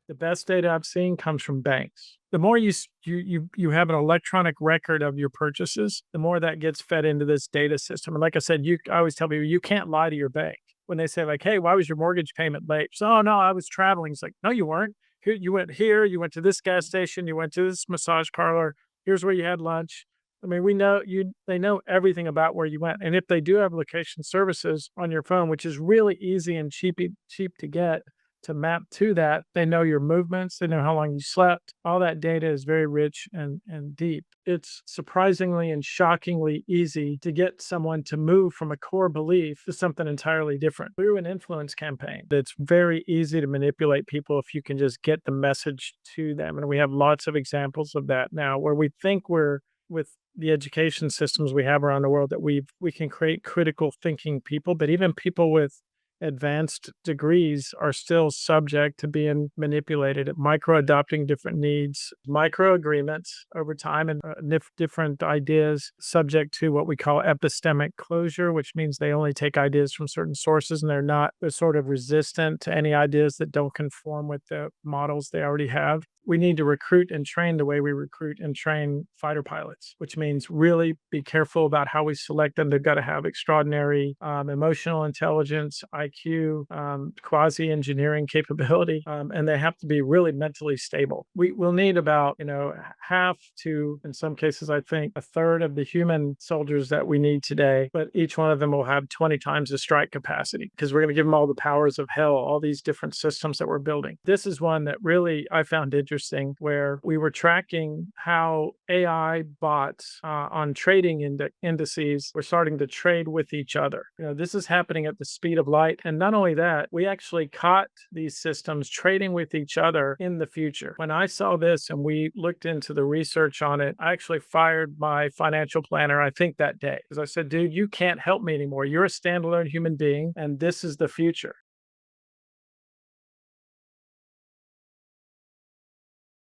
The best data I've seen comes from banks. The more you have an electronic record of your purchases, the more that gets fed into this data system. And like I said, I always tell people you can't lie to your bank when they say like, "Hey, why was your mortgage payment late?" So, "Oh no, I was traveling." It's like, "No, you weren't. Here, you went here. You went to this gas station. You went to this massage parlor. Here's where you had lunch." I mean, we know you. They know everything about where you went, and if they do have location services on your phone, which is really easy and cheap to get, to map to that. They know your movements, they know how long you slept. All that data is very rich and deep. It's surprisingly and shockingly easy to get someone to move from a core belief to something entirely different through an influence campaign. It's very easy to manipulate people if you can just get the message to them. And we have lots of examples of that now where we think we're with the education systems we have around the world that we can create critical thinking people, but even people with advanced degrees are still subject to being manipulated at micro adopting different needs, micro agreements over time, and different ideas subject to what we call epistemic closure, which means they only take ideas from certain sources and they're sort of resistant to any ideas that don't conform with the models they already have. We need to recruit and train the way we recruit and train fighter pilots, which means really be careful about how we select them. They've got to have extraordinary emotional intelligence, IQ, quasi engineering capability, and they have to be really mentally stable. We will need about, half to, in some cases, I think, a third of the human soldiers that we need today, but each one of them will have 20 times the strike capacity because we're going to give them all the powers of hell, all these different systems that we're building. This is one that really I found interesting where we were tracking how AI bots on trading indices were starting to trade with each other. This is happening at the speed of light. And not only that, we actually caught these systems trading with each other in the future. When I saw this and we looked into the research on it, I actually fired my financial planner, I think that day, because I said, dude, you can't help me anymore. You're a standalone human being, and this is the future.